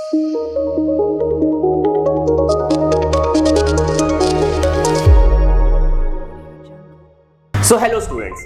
So hello students,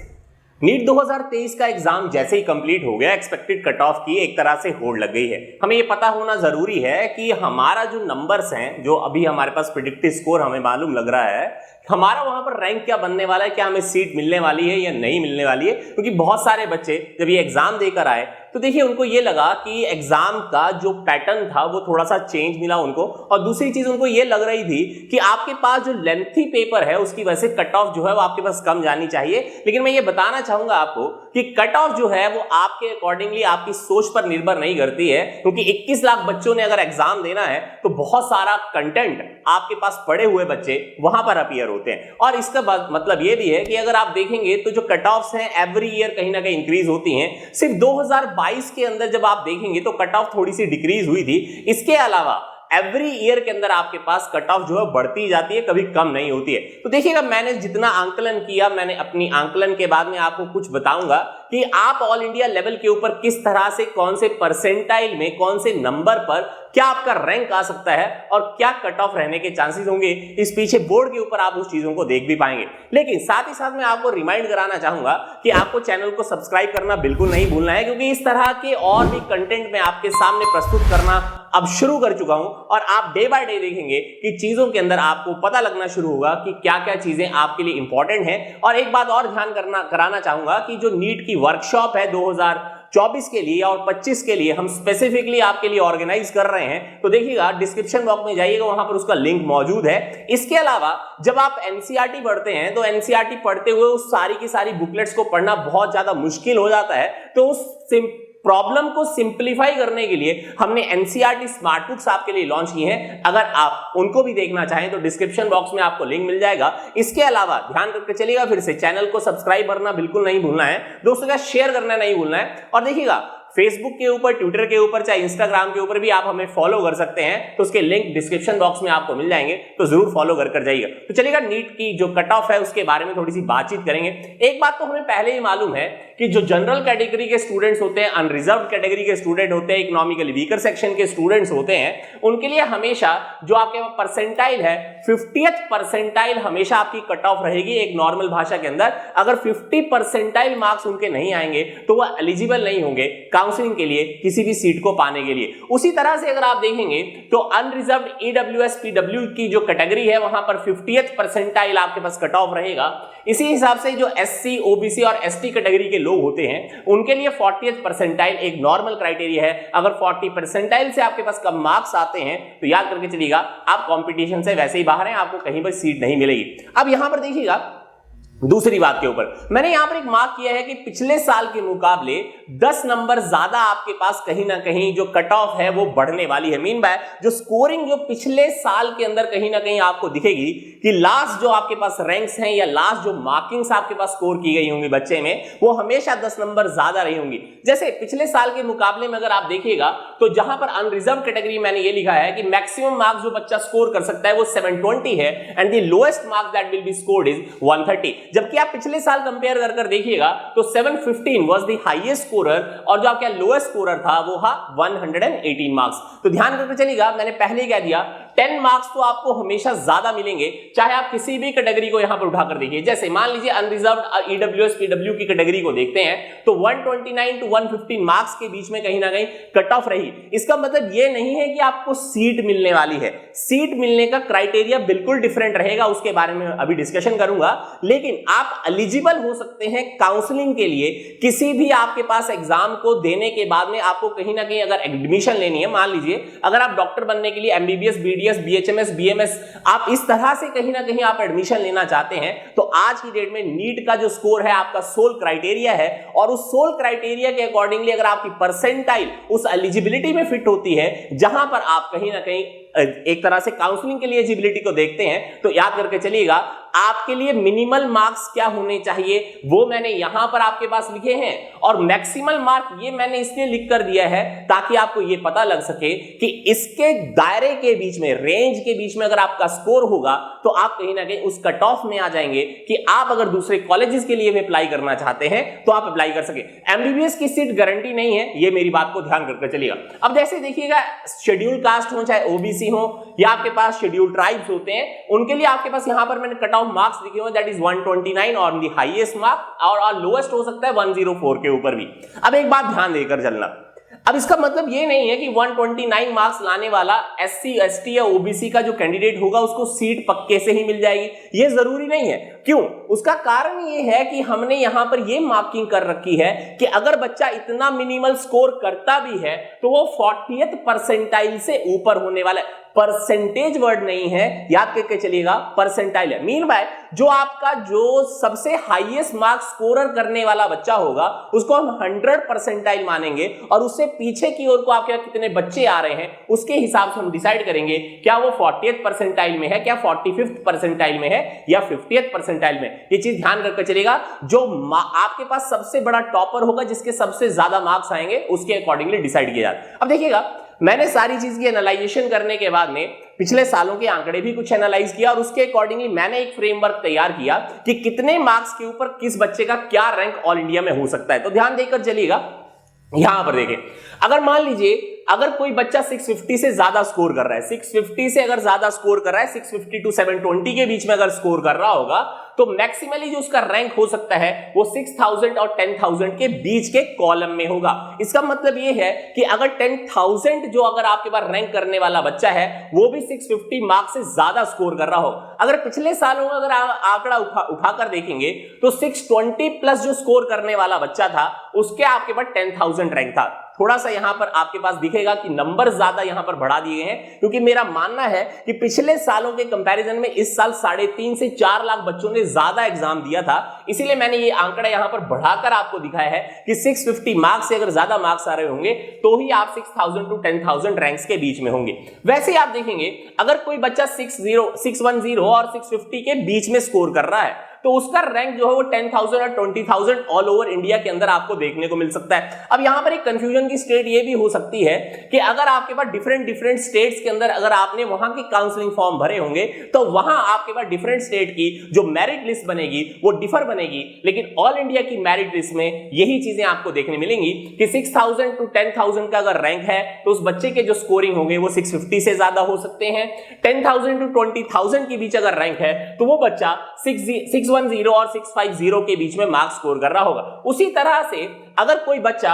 NEET 2023 का exam जैसे ही complete हो गया, एक्सपेक्टेड कट ऑफ की एक तरह से होड़ लग गई है। हमें ये पता होना जरूरी है कि हमारा जो नंबर्स हैं, जो अभी हमारे पास प्रेडिक्टिव स्कोर हमें मालूम लग रहा है, हमारा वहां पर रैंक क्या बनने वाला है, क्या हमें सीट मिलने वाली है या नहीं मिलने वाली है। क्योंकि बहुत सारे बच्चे जब ये एग्जाम देकर आए तो देखिए उनको ये लगा कि एग्जाम का जो पैटर्न था वो थोड़ा सा चेंज मिला उनको, और दूसरी चीज उनको ये लग रही थी कि आपके पास जो लेंथी पेपर है उसकी वजह से कट ऑफ जो है वो आपके पास कम जानी चाहिए। लेकिन मैं ये बताना चाहूंगा आपको कि कट ऑफ जो है वो आपके अकॉर्डिंगली आपकी सोच पर निर्भर नहीं करती है, क्योंकि 21 लाख बच्चों ने अगर एग्जाम देना है तो बहुत सारा कंटेंट आपके पास पड़े हुए बच्चे वहां पर अपीयर होते हैं। और इसका मतलब ये भी है कि अगर आप देखेंगे तो जो कट ऑफ्स हैं एवरी ईयर कहीं ना कहीं इंक्रीज होती हैं। सिर्फ 2022 के अंदर जब आप देखेंगे तो कट ऑफ थोड़ी सी डिक्रीज हुई थी। इसके अलावा एवरी ईयर के अंदर आपके पास कट ऑफ जो है बढ़ती जाती है, कभी कम नहीं होती है। तो देखिएगा, मैंने जितना आंकलन किया, मैंने अपनी आंकलन के बाद में आपको कुछ बताऊंगा कि आप ऑल इंडिया लेवल के ऊपर किस तरह से, कौन से परसेंटाइल में, कौन से नंबर पर क्या आपका रैंक आ सकता है और क्या कट ऑफ रहने के चांसेस होंगे। इस पीछे बोर्ड के ऊपर आप उस चीजों को देख भी पाएंगे। लेकिन साथ ही साथ मैं आपको रिमाइंड कराना चाहूंगा कि आपको चैनल को सब्सक्राइब करना बिल्कुल नहीं भूलना है, क्योंकि इस तरह के और भी कंटेंट मैं आपके सामने प्रस्तुत करना अब शुरू कर चुका हूं, और आप डे बाय डे देखेंगे कि चीजों के अंदर आपको पता लगना शुरू होगा कि क्या क्या चीजें आपके लिए इंपॉर्टेंट हैं। और एक बात और ध्यान कराना चाहूंगा कि जो नीट की वर्कशॉप है 2024 के लिए और 25 के लिए हम स्पेसिफिकली आपके लिए ऑर्गेनाइज कर रहे हैं, तो देखिएगा डिस्क्रिप्शन बॉक्स में जाइएगा, वहां पर उसका लिंक मौजूद है। इसके अलावा जब आप एनसीईआरटी पढ़ते हैं तो एनसीईआरटी पढ़ते हुए उस सारी की सारी बुकलेट्स को पढ़ना बहुत ज्यादा मुश्किल हो जाता है। तो उस प्रॉब्लम को सिंप्लीफाई करने के लिए हमने एनसीईआरटी स्मार्ट बुक्स आपके लिए लॉन्च की हैं। अगर आप उनको भी देखना चाहें तो डिस्क्रिप्शन बॉक्स में आपको लिंक मिल जाएगा। इसके अलावा ध्यान करके चलिएगा, फिर से चैनल को सब्सक्राइब करना बिल्कुल नहीं भूलना है, दोस्तों का शेयर करना नहीं भूलना है। और देखिएगा, फेसबुक के ऊपर, ट्विटर के ऊपर, चाहे इंस्टाग्राम के ऊपर भी आप हमें फॉलो कर सकते हैं, तो उसके लिंक डिस्क्रिप्शन बॉक्स में आपको मिल जाएंगे, तो जरूर फॉलो कर जाइएगा। तो चलिएगा, नीट की जो कट ऑफ है उसके बारे में थोड़ी सी बातचीत करेंगे। एक बात तो हमें पहले ही मालूम है कि जो जनरल कैटेगरी के स्टूडेंट्स होते हैं, अनरिजर्व्ड कैटेगरी के स्टूडेंट होते हैं, इकोनॉमिकली वीकर सेक्शन के स्टूडेंट्स होते हैं, उनके लिए हमेशा जो आपके परसेंटाइल है 50th परसेंटाइल हमेशा आपकी कट ऑफ रहेगी। एक नॉर्मल भाषा के अंदर अगर 50 परसेंटाइल मार्क्स उनके नहीं आएंगे तो वह एलिजिबल नहीं होंगे काउंसलिंग के लिए, किसी भी सीट को पाने के लिए। उसी तरह से अगर आप देखेंगे तो अनरिजर्व्ड ईडब्ल्यूएस पीडब्ल्यू की जो कैटेगरी है वहां पर 50th परसेंटाइल आपके पास कट ऑफ रहेगा। इसी हिसाब से जो एससी, ओबीसी और एसटी कैटेगरी के लोग होते हैं उनके लिए 40th परसेंटाइल एक नॉर्मल क्राइटेरिया है। अगर 40 परसेंटाइल से आपके पास कम मार्क्स आते हैं तो याद करके चलिएगा, आप कंपटीशन से वैसे ही बाहर हैं, आपको कहीं पर सीट नहीं मिलेगी। अब यहां पर देखिएगा, दूसरी बात के ऊपर मैंने यहां पर एक मार्क किया है कि पिछले साल के मुकाबले 10 नंबर ज्यादा आपके पास कहीं ना कहीं जो कट ऑफ है वो बढ़ने वाली है। मीन बाय जो स्कोरिंग जो पिछले साल के अंदर कहीं ना कहीं आपको दिखेगी कि लास्ट जो आपके पास रैंक्स हैं या लास्ट जो मार्किंग्स आपके पास स्कोर की गई होंगी बच्चे में, वो हमेशा 10 नंबर ज्यादा रही होंगी। जैसे पिछले साल के मुकाबले में अगर आप देखिएगा तो जहां पर अनरिजर्व कैटेगरी मैंने ये लिखा है कि मैक्सिमम मार्क्स जो बच्चा स्कोर कर सकता है वो 720 है, and the lowest marks that will be scored is 130। जबकि आप पिछले साल कंपेयर कर देखिएगा तो 715 वाज द हाईएस्ट स्कोरर, और जो आपका लोएस्ट स्कोरर था वो था 118 मार्क्स। तो ध्यान करके चलिएगा, मैंने पहले ही कह दिया 10 मार्क्स तो आपको हमेशा ज्यादा मिलेंगे, चाहे आप किसी भी कैटेगरी को यहां पर उठाकर देखिए। जैसे मान लीजिए अनरिजर्व्ड ईडब्ल्यूएस पीडब्ल्यू की कैटेगरी को देखते हैं तो 129 टू 115 मार्क्स के बीच में कहीं ना कहीं कट ऑफ रही। इसका मतलब यह नहीं है कि आपको सीट मिलने वाली है, सीट मिलने का क्राइटेरिया बिल्कुल डिफरेंट रहेगा, उसके बारे में अभी डिस्कशन करूंगा। लेकिन आप एलिजिबल हो सकते हैं काउंसलिंग के लिए। किसी भी आपके पास एग्जाम को देने के बाद में आपको कहीं ना कहीं अगर एडमिशन लेनी है, मान लीजिए अगर आप डॉक्टर बनने के लिए एमबीबीएस, बीडीएस, बीएचएमएस, बीएमएस, आप इस तरह से कहीं ना कहीं आप एडमिशन लेना चाहते हैं, तो आज की डेट में नीट का जो स्कोर है आपका सोल क्राइटेरिया है, और उस सोल क्राइटेरिया के अकॉर्डिंगली अगर आपकी परसेंटाइल उस एलिजिबिलिटी में फिट होती है जहां पर आप कहीं ना कहीं एक तरह से काउंसलिंग के लिए एलिजिबिलिटी को देखते हैं तो याद करके चलिएगा, आपके लिए मिनिमल मार्क्स क्या होने चाहिए वो मैंने यहां पर आपके पास लिखे हैं, और मैक्सिमल मार्क ये मैंने इसलिए लिख कर दिया है ताकि आपको ये पता लग सके कि इसके दायरे के बीच में, रेंज के बीच में अगर आपका स्कोर होगा तो आप कहीं ना कहीं उस कट ऑफ में आ जाएंगे कि आप अगर दूसरे कॉलेजेस के लिए भी अप्लाई करना चाहते हैं तो आप अप्लाई कर सके। एमबीबीएस की सीट गारंटी नहीं है, ये मेरी बात को ध्यान रखकर चलिएगा। अब जैसे देखिएगा, शेड्यूल कास्ट हो चाहे ओबीसी हो या आपके पास शेड्यूल ट्राइब्स होते हैं, उनके लिए आपके पास यहां पर मैंने कट ऑफ मार्क्स लिखे हुए, that is 129 on the highest mark, और लोएस्ट हो सकता है 104 के ऊपर भी। अब एक बात ध्यान देकर चलना, अब इसका मतलब ये नहीं है कि 129 मार्क्स लाने वाला एससी एसटी या ओबीसी का जो कैंडिडेट होगा उसको सीट पक्के से ही मिल जाएगी, ये जरूरी नहीं है। क्यों? उसका कारण ये है कि हमने यहां पर ये मार्किंग कर रखी है कि अगर बच्चा इतना मिनिमल स्कोर करता भी है तो वो 40th परसेंटाइल से ऊपर होने वाला है। परसेंटेज वर्ड नहीं है, याद करके चलिएगा, परसेंटाइल है। मीन बाय जो आपका जो सबसे हाईएस्ट मार्क्स स्कोरर करने वाला बच्चा होगा उसको हम 100 परसेंटाइल मानेंगे, और उससे पीछे की ओर को आपके कितने बच्चे आ रहे हैं उसके हिसाब से हम डिसाइड करेंगे क्या वो 40th परसेंटाइल में है, क्या 45th परसेंटाइल में है, या 50th परसेंटाइल में। ये चीज ध्यान रखकर चलिएगा, जो आपके पास सबसे बड़ा टॉपर होगा जिसके सबसे ज्यादा मार्क्स आएंगे उसके अकॉर्डिंगली डिसाइड किया जाता है। अब देखिएगा, मैंने सारी चीज की एनालाइजेशन करने के बाद में पिछले सालों के आंकड़े भी कुछ एनालाइज किया और उसके अकॉर्डिंगली मैंने एक फ्रेमवर्क तैयार किया कि कितने मार्क्स के ऊपर किस बच्चे का क्या रैंक ऑल इंडिया में हो सकता है। तो ध्यान देकर चलिएगा, यहां पर देखें, अगर मान लीजिए अगर कोई बच्चा 650 से ज्यादा स्कोर कर रहा है, 650 से अगर ज्यादा स्कोर कर रहा है, 650 टू 720 के बीच में अगर स्कोर कर रहा होगा तो मैक्सिमली जो उसका रैंक हो सकता है वो 6000 और 10000 के बीच के कॉलम में होगा। इसका मतलब ये है कि अगर 10000 जो अगर आपके पास रैंक करने वाला बच्चा है वो भी 650 मार्क्स से ज्यादा स्कोर कर रहा हो, अगर पिछले सालों में अगर आंकड़ा उठाकर देखेंगे तो 620 प्लस जो स्कोर करने वाला बच्चा था उसके आपके पास 10000 रैंक था। थोड़ा सा यहां पर आपके पास दिखेगा कि नंबर ज्यादा यहां पर बढ़ा दिए गए हैं, क्योंकि मेरा मानना है कि पिछले सालों के कंपैरिजन में इस साल 3.5 से 4 लाख बच्चों ने ज्यादा एग्जाम दिया था, इसीलिए मैंने ये आंकड़ा यहां पर बढ़ाकर आपको दिखाया है कि 650 मार्क्स से अगर ज्यादा मार्क्स आ रहे होंगे तो ही आप 6000 टू 10000 रैंक्स के बीच में होंगे। वैसे ही आप देखेंगे अगर कोई बच्चा 610 और 650 के बीच में स्कोर कर रहा है तो उसका रैंक जो है वो 10,000 और 20,000 ऑल ओवर इंडिया के अंदर आपको देखने को मिल सकता है। अब यहां पर एक कंफ्यूजन की स्टेट ये भी हो सकती है कि अगर आपके पास डिफरेंट स्टेट्स के अंदर अगर आपने वहां की काउंसलिंग फॉर्म भरे होंगे तो वहां आपके पास डिफरेंट स्टेट की जो मेरिट लिस्ट बनेगी वो डिफर बनेगी, लेकिन ऑल इंडिया की मेरिट लिस्ट में यही चीजें आपको देखने मिलेंगी कि 6000 टू 10000 का अगर रैंक है तो उस बच्चे के जो स्कोरिंग होंगे वो 650 से ज्यादा हो सकते हैं। 10,000 टू 20,000 के बीच अगर रैंक है तो वो बच्चा 610 और 650 के बीच में मार्क्स स्कोर कर रहा होगा। उसी तरह से अगर कोई बच्चा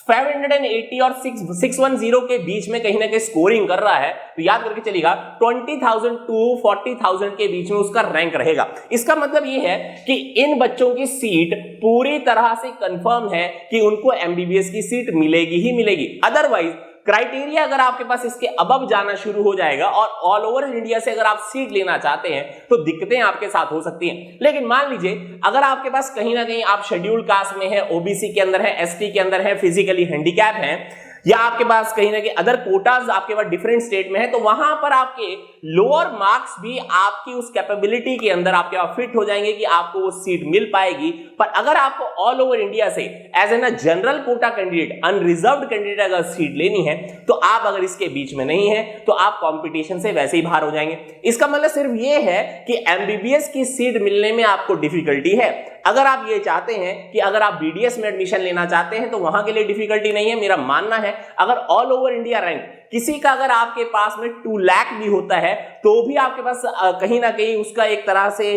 580 और 610 के बीच में कहीं ना कहीं स्कोरिंग कर रहा है तो याद करके चलिएगा 20,000 टू 40,000 के बीच में उसका रैंक रहेगा। इसका मतलब यह है कि इन बच्चों की सीट पूरी तरह से कंफर्म है कि उनको एमबीबीएस की सीट मिलेगी ही मिलेगी। अदरवाइज क्राइटेरिया अगर आपके पास इसके अबव जाना शुरू हो जाएगा और ऑल ओवर इंडिया से अगर आप सीट लेना चाहते हैं तो दिक्कतें आपके साथ हो सकती हैं। लेकिन मान लीजिए अगर आपके पास कहीं ना कहीं आप शेड्यूल कास्ट में है, ओबीसी के अंदर है, एसटी के अंदर है, फिजिकली हैंडीकैप है, या आपके पास कहीं ना कहीं अदर कोटाज आपके पास डिफरेंट स्टेट में है, तो वहां पर आपके लोअर मार्क्स भी आपकी उस कैपेबिलिटी के अंदर आपके पास फिट हो जाएंगे कि आपको वो सीट मिल पाएगी। पर अगर आपको ऑल ओवर इंडिया से as an general quota candidate, unreserved candidate अगर सीट लेनी है तो आप अगर इसके बीच में नहीं है तो आप कंपटीशन से वैसे ही बाहर हो जाएंगे। इसका मतलब सिर्फ ये है कि एमबीबीएस की सीट मिलने में आपको डिफिकल्टी है। अगर आप ये चाहते हैं कि अगर आप बीडीएस में एडमिशन लेना चाहते हैं तो वहां के लिए डिफिकल्टी नहीं है। मेरा मानना है अगर ऑल ओवर इंडिया रैंक किसी का अगर आपके पास में 2 लाख भी होता है तो भी आपके पास कहीं ना कहीं उसका एक तरह से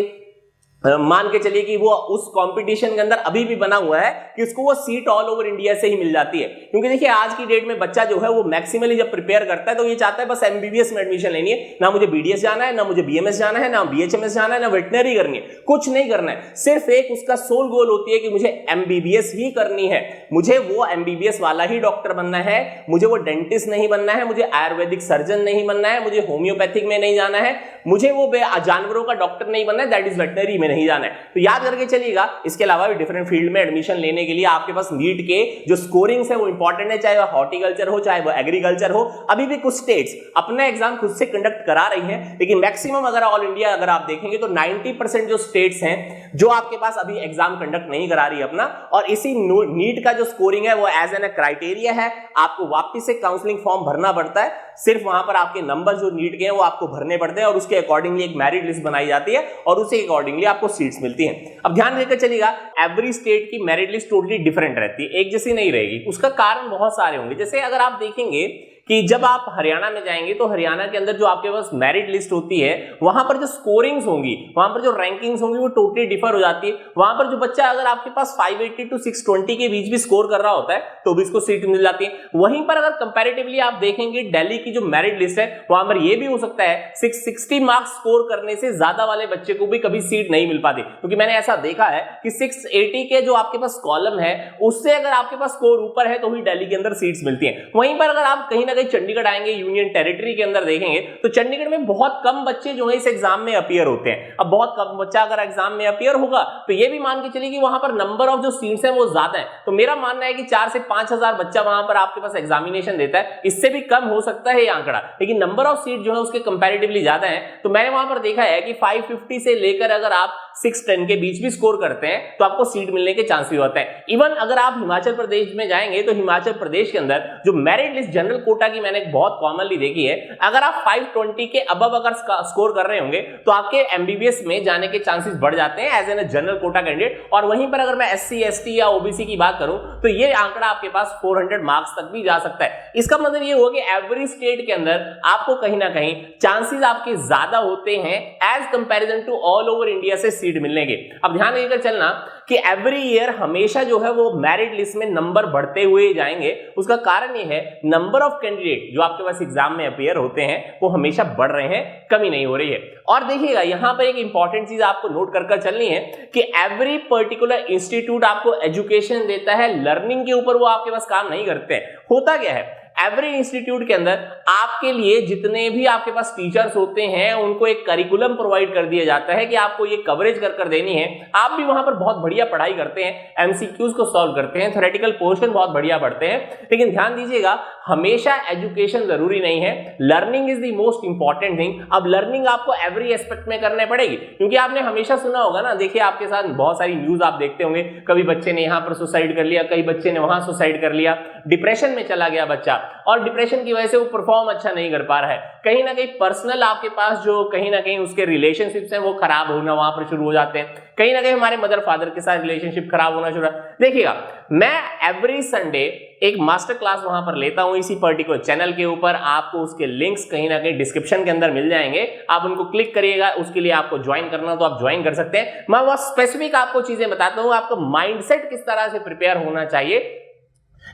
मान के चलिए कि वो उस कंपटीशन के अंदर अभी भी बना हुआ है कि उसको वो सीट ऑल ओवर इंडिया से ही मिल जाती है। क्योंकि देखिए आज की डेट में बच्चा जो है वो मैक्सिमली जब प्रिपेयर करता है तो ये चाहता है बस एमबीबीएस में एडमिशन लेनी है, ना मुझे बीडीएस जाना है, ना मुझे बीएमएस जाना है, ना बीएचएमएस जाना है, ना वेटनरी करनी है, कुछ नहीं करना है। सिर्फ एक उसका सोल गोल होती है कि मुझे एमबीबीएस ही करनी है, मुझे वो एमबीबीएस वाला ही डॉक्टर बनना है, मुझे वो डेंटिस्ट नहीं बनना है, मुझे आयुर्वेदिक सर्जन नहीं बनना है, मुझे होम्योपैथिक में नहीं जाना है, मुझे वो जानवरों का डॉक्टर नहीं बनना है, दैट इज वेटनरी में नहीं जाना है, तो याद करके चलिएगा। इसके अलावा भी डिफरेंट फील्ड में एडमिशन लेने के लिए आपके पास नीट के जो स्कोरिंग्स है वो इंपॉर्टेंट है, चाहे वो हॉर्टिकल्चर हो चाहे वो एग्रीकल्चर हो। अभी भी कुछ स्टेट्स अपना एग्जाम खुद से कंडक्ट करा रही हैं, लेकिन मैक्सिमम अगर ऑल इंडिया अगर आप देखेंगे तो 90% जो स्टेट्स हैं जो आपके पास अभी एग्जाम कंडक्ट नहीं करा रही अपना, और इसी नीट का जो स्कोरिंग है वो एज एन क्राइटेरिया है, आपको वापस से काउंसलिंग फॉर्म भरना पड़ता है, सिर्फ वहां पर आपके नंबर जो नीट के हैं वो आपको भरने पड़ते हैं और उसके अकॉर्डिंगली एक मेरिट लिस्ट बनाई जाती है और उसी अकॉर्डिंगली आपको सीट्स मिलती हैं। अब ध्यान देकर चलिएगा, एवरी स्टेट की मेरिट लिस्ट टोटली डिफरेंट रहती है, एक जैसी नहीं रहेगी। उसका कारण बहुत सारे होंगे। जैसे अगर आप देखेंगे कि जब आप हरियाणा में जाएंगे तो हरियाणा के अंदर जो आपके पास मेरिट लिस्ट होती है वहां पर जो स्कोरिंग्स होंगी, वहां पर जो रैंकिंग्स होंगी वो टोटली डिफर हो जाती है। वहां पर जो बच्चा अगर आपके पास 580 टू 620 के बीच भी स्कोर कर रहा होता है तो भी इसको सीट मिल जाती है। वहीं पर अगर कंपैरेटिवली आप देखेंगे दिल्ली की जो मेरिट लिस्ट है वहां पर यह भी हो सकता है 660 मार्क्स स्कोर करने से ज्यादा वाले बच्चे को भी कभी सीट नहीं मिल पाती, क्योंकि मैंने ऐसा देखा है कि 680 के जो आपके पास कॉलम है उससे अगर आपके पास स्कोर ऊपर है तो ही दिल्ली के अंदर सीट्स मिलती हैं। वहीं पर अगर आप कहीं ना चंडीगढ़ आएंगे, यूनियन टेरिटरी के अंदर देखेंगे तो चंडीगढ़ में बहुत कम बच्चे जो है इस एग्जाम में अपीयर होते हैं। अब बहुत कम बच्चा अगर एग्जाम में अपीयर होगा तो ये भी मान के चलिए कि वहां पर नंबर ऑफ जो सीट्स हैं वो ज्यादा है। तो मेरा मानना है कि 4 से 5,000 बच्चा वहां पर आपके पास एग्जामिनेशन देता है, इससे भी कम हो सकता है ये आंकड़ा, लेकिन नंबर ऑफ सीट जो है उसके कंपैरेटिवली ज्यादा है। तो मैंने वहां पर देखा है कि 550 से लेकर अगर आप 610 के बीच भी स्कोर करते हैं तो आपको सीट मिलने के चांस भी होते हैं। इवन अगर आप हिमाचल प्रदेश में जाएंगे तो हिमाचल प्रदेश के अंदर जो मेरिट लिस्ट जनरल कोटा की मैंने बहुत कॉमनली देखी है, अगर आप 520 के अबव अगर स्कोर कर रहे होंगे तो आपके एमबीबीएस में जाने के चांसेस बढ़ जाते हैं as an general quota candidate. और वहीं पर अगर मैं एससी एसटी या ओबीसी की बात करूं तो ये आंकड़ा आपके पास 400 मार्क्स तक भी जा सकता है। इसका मतलब ये हुआ कि एवरी स्टेट के अंदर आपको कहीं ना कहीं चांसेस आपके ज्यादा होते हैं as comparison to all over India से सीट मिलने के। अब ध्यान देकर चलना कि एवरी ईयर हमेशा जो है वो मेरिट लिस्ट में नंबर बढ़ते हुए जाएंगे। उसका कारण ये है नंबर ऑफ कैंडिडेट जो आपके पास एग्जाम में अपीयर होते हैं वो हमेशा बढ़ रहे हैं, कमी नहीं हो रही है। और देखिएगा यहां पर एक इंपॉर्टेंट चीज आपको नोट कर चलनी है कि एवरी पर्टिकुलर इंस्टीट्यूट आपको एजुकेशन देता है, लर्निंग के ऊपर वो आपके पास काम नहीं करते हैं। होता क्या है, एवरी इंस्टीट्यूट के अंदर आपके लिए जितने भी आपके पास टीचर्स होते हैं उनको एक करिकुलम प्रोवाइड कर दिया जाता है कि आपको ये कवरेज कर देनी है। आप भी वहां पर बहुत बढ़िया पढ़ाई करते हैं, एमसीक्यूज को सॉल्व करते हैं, थ्योरेटिकल पोर्शन बहुत बढ़िया पढ़ते हैं, लेकिन ध्यान दीजिएगा हमेशा एजुकेशन जरूरी नहीं है, learning is the most important thing. अब लर्निंग आपको एवरी एस्पेक्ट में करने पड़ेगी, क्योंकि आपने हमेशा सुना होगा ना, देखिए आपके साथ बहुत सारी न्यूज आप देखते होंगे, कभी बच्चे ने यहां पर सुसाइड कर लिया, कई बच्चे ने वहां सुसाइड कर लिया, डिप्रेशन में चला गया बच्चा और डिप्रेशन की वजह से वो परफॉर्म अच्छा नहीं कर पा रहा है। कहीं ना कहीं पर्सनल आपके पास जो कहीं ना कहीं उसके रिलेशनशिप्स हैं वो खराब होना वहां पर शुरू हो जाते हैं। कहीं ना कहीं हमारे मदर फादर के साथ रिलेशनशिप खराब होना शुरू। देखिएगा मैं एवरी संडे एक मास्टर क्लास वहां पर लेता हूं इसी पर्टिकुलर चैनल के ऊपर, आपको उसके लिंक्स कहीं ना कहीं डिस्क्रिप्शन के अंदर मिल जाएंगे, आप उनको क्लिक करिएगा। उसके लिए आपको ज्वाइन करना तो आप ज्वाइन कर सकते हैं। मैं वह स्पेसिफिक आपको चीजें बताता हूं, आपका माइंडसेट किस तरह से प्रिपेयर होना चाहिए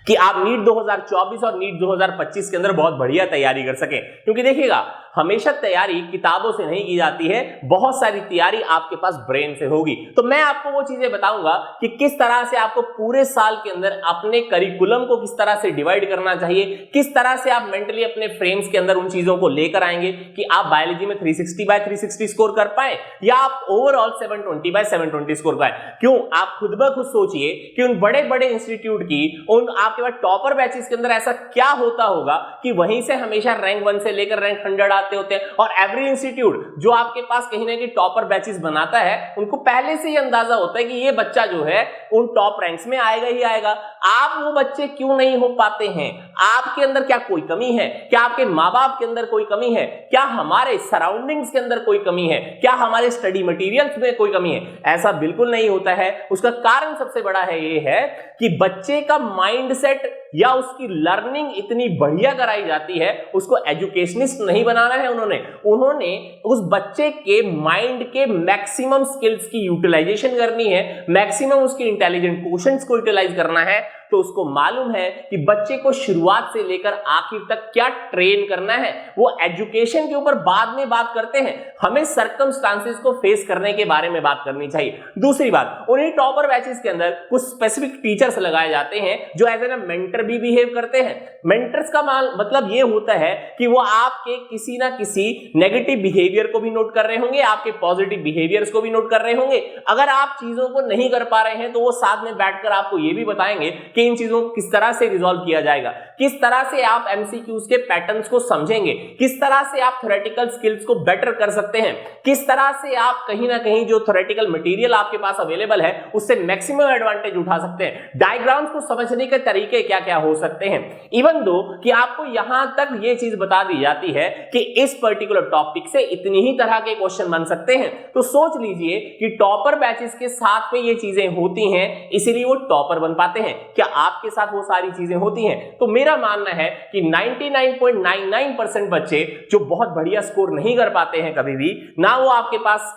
कि आप नीट 2024 और नीट 2025 के अंदर बहुत बढ़िया तैयारी कर सकें। क्योंकि देखिएगा हमेशा तैयारी किताबों से नहीं की जाती है, बहुत सारी तैयारी आपके पास ब्रेन से होगी। तो मैं आपको वो चीजें बताऊंगा कि किस तरह से आपको पूरे साल के अंदर अपने करिकुलम को किस तरह से डिवाइड करना चाहिए, किस तरह से आप मेंटली अपने फ्रेम्स के अंदर उन चीजों को लेकर आएंगे कि आप बायोलॉजी में 360/360 स्कोर कर पाए या आप ओवरऑल 720/720 स्कोर पाए। क्यों, आप खुद ब खुद सोचिए कि उन बड़े बड़े इंस्टीट्यूट की उन आपके पास टॉपर बैचेस के अंदर ऐसा क्या होता होगा कि वहीं से हमेशा रैंक 1 से लेकर रैंक 100 होते हैं। और एवरी इंस्टीट्यूट जो आपके पास कहीं ना कहीं टॉपर बैचेस बनाता है उनको पहले से ही अंदाजा होता है कि ये बच्चा जो है उन टॉप रैंक्स में आएगा ही आएगा। आप वो बच्चे क्यों नहीं हो पाते हैं? आपके अंदर क्या कोई कमी है? क्या आपके माँ बाप के अंदर कोई कमी है? क्या हमारे सराउंडिंग्स के अंदर कोई कमी है? क्या हमारे स्टडी मटेरियल्स में कोई कमी है? ऐसा बिल्कुल नहीं होता है। उसका कारण सबसे बड़ा है ये है कि बच्चे का माइंडसेट या उसकी लर्निंग इतनी बढ़िया कराई जाती है, उसको एजुकेशनिस्ट नहीं बनाना है उन्होंने उस बच्चे के माइंड के मैक्सिमम स्किल्स की यूटिलाइजेशन करनी है, मैक्सिमम उसके इंटेलिजेंट क्वेश्चंस को यूटिलाइज करना है, तो उसको मालूम है कि बच्चे को शुरुआत से लेकर आखिर तक क्या ट्रेन करना है। वो एजुकेशन के ऊपर बाद में बात करते हैं, हमें सर्कमस्टांसेस को फेस करने के बारे में बात करनी चाहिए। दूसरी बात, उन्हीं टॉपर बैचेस के अंदर कुछ स्पेसिफिक टीचर्स लगाए जाते हैं जो एज एन मेंटर भी बिहेव करते हैं। मेंटर्स का मतलब ये होता है कि वो आपके किसी ना किसी नेगेटिव बिहेवियर को भी नोट कर रहे होंगे, आपके पॉजिटिव बिहेवियर्स को भी नोट कर रहे होंगे। अगर आप चीजों को नहीं कर पा रहे हैं तो वो साथ में बैठकर आपको ये भी बताएंगे कि इन चीजों को किस तरह से रिजॉल्व किया जाएगा, किस तरह से आप एमसीक्यूज के पैटर्न्स को समझेंगे, किस तरह से आप थ्योरेटिकल स्किल्स को बेटर कर सकते हैं, किस तरह से आप कहीं ना कहीं जो थ्योरेटिकल मटेरियल आपके पास अवेलेबल है उससे मैक्सिमम एडवांटेज उठा सकते हैं, डायग्राम्स को समझने के तरीके क्या क्या हो सकते हैं। इवन दो कि आपको यहां तक ये चीज बता दी जाती है कि इस पर्टिकुलर टॉपिक से इतनी ही तरह के क्वेश्चन बन सकते हैं। तो सोच लीजिए कि टॉपर बैचेस के साथ में ये चीजें होती हैं, इसीलिए वो टॉपर बन पाते हैं। क्या आपके साथ वो सारी चीजें होती हैं? तो मेरा मानना है कि 99.99% बच्चे जो बहुत बढ़िया स्कोर नहीं कर पाते हैं कभी भी, ना वो आपके पास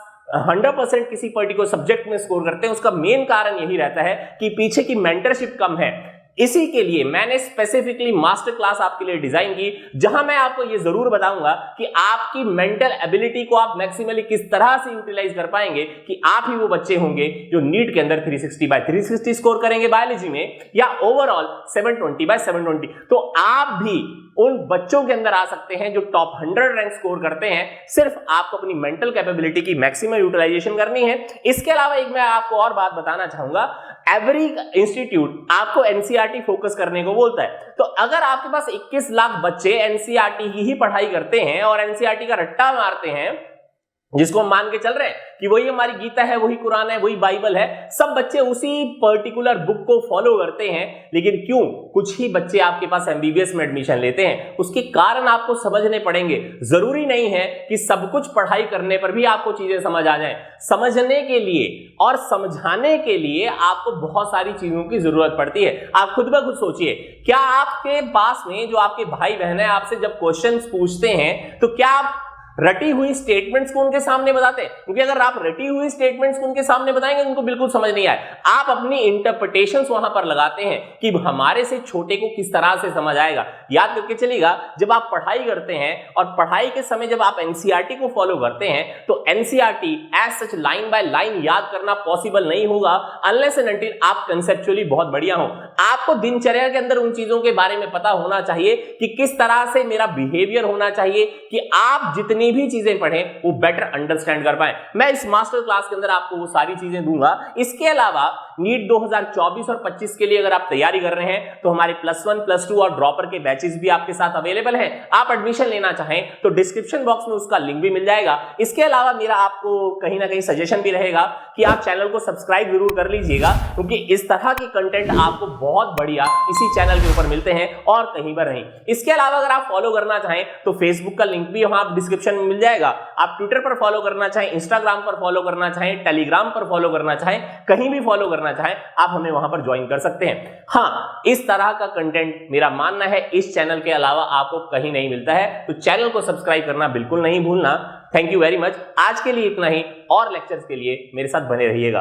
100% किसी पर्टिकुलर सब्जेक्ट में स्कोर करते हैं, उसका मेन कारण यही रहता है कि पीछे की मेंटरशिप कम है। इसी के लिए मैंने स्पेसिफिकली मास्टर क्लास आपके लिए डिजाइन की, जहां मैं आपको यह जरूर बताऊंगा कि आपकी मेंटल एबिलिटी को आप मैक्सिमली किस तरह से यूटिलाइज कर पाएंगे कि आप ही वो बच्चे होंगे जो नीट के अंदर 360/360 स्कोर करेंगे बायोलॉजी में, या ओवरऑल 720/720। तो आप भी उन बच्चों के अंदर आ सकते हैं जो टॉप 100 रैंक स्कोर करते हैं। सिर्फ आपको अपनी मेंटल कैपेबिलिटी की मैक्सिमम यूटिलाइजेशन करनी है। इसके अलावा एक मैं आपको और बात बताना चाहूंगा, एवरी इंस्टीट्यूट आपको एनसीईआरटी फोकस करने को बोलता है। तो अगर आपके पास 21 लाख बच्चे एनसीईआरटी की ही पढ़ाई करते हैं और एनसीईआरटी का रट्टा मारते हैं, जिसको हम मान के चल रहे हैं कि वही हमारी गीता है, वही कुरान है, वही बाइबल है, सब बच्चे उसी पर्टिकुलर बुक को फॉलो करते हैं, लेकिन क्यों कुछ ही बच्चे आपके पास एमबीबीएस में एडमिशन लेते हैं? उसके कारण आपको समझने पड़ेंगे। जरूरी नहीं है कि सब कुछ पढ़ाई करने पर भी आपको चीजें समझ आ जाएं। समझने के लिए और समझाने के लिए आपको बहुत सारी चीजों की जरूरत पड़ती है। आप खुद ब खुद सोचिए, क्या आपके पास में जो आपके भाई बहन है आपसे जब क्वेश्चंस पूछते हैं तो क्या आप रटी हुई स्टेटमेंट्स को उनके सामने बताते हैं? क्योंकि अगर आप रटी हुई स्टेटमेंट्स को उनके सामने बताएंगे उनको बिल्कुल समझ नहीं आए। आप अपनी इंटरप्रिटेशंस वहां पर लगाते हैं कि हमारे से छोटे को किस तरह से समझ आएगा। याद करके चलिएगा, जब आप पढ़ाई करते हैं और पढ़ाई के समय जब आप एनसीईआरटी को फॉलो करते हैं तो NCERT as such line by line याद करना पॉसिबल नहीं होगा अनलेस एंड अनटिल आप कंसेप्चुअली बहुत बढ़िया हो। आपको दिनचर्या के अंदर उन चीजों के बारे में पता होना चाहिए कि किस तरह से मेरा बिहेवियर होना चाहिए कि आप जितनी भी चीजें पढ़ें वो बेटर अंडरस्टैंड कर पाए। मैं इस मास्टर क्लास के अंदर आपको वो सारी चीजें दूंगा। इसके अलावा नीट 2024 और 25 के लिए अगर आप तैयारी कर रहे हैं तो हमारे +1, +2 और ड्रॉपर के बैचेस भी आपके साथ अवेलेबल हैं। आप एडमिशन लेना चाहें तो डिस्क्रिप्शन बॉक्स में उसका लिंक भी मिल जाएगा। इसके अलावा मेरा आपको कहीं ना कहीं सजेशन भी रहेगा कि आप चैनल को सब्सक्राइब जरूर कर लीजिएगा, क्योंकि इस तरह के कंटेंट आपको बहुत बढ़िया इसी चैनल के ऊपर मिलते हैं और कहीं पर नहीं। इसके अलावा अगर आप फॉलो करना चाहें तो फेसबुक का लिंक भी वहां डिस्क्रिप्शन में मिल जाएगा। आप ट्विटर पर फॉलो करना चाहें, इंस्टाग्राम पर फॉलो करना चाहें, टेलीग्राम पर फॉलो करना चाहें, कहीं भी फॉलो करना चाहें, आप हमें वहां पर ज्वाइन कर सकते हैं। हाँ, इस तरह का कंटेंट मेरा मानना है इस चैनल के अलावा आपको कहीं नहीं मिलता है, तो चैनल को सब्सक्राइब करना बिल्कुल नहीं भूलना। Thank you very much. आज के लिए इतना ही, और लेक्चर्स के लिए मेरे साथ बने रहिएगा।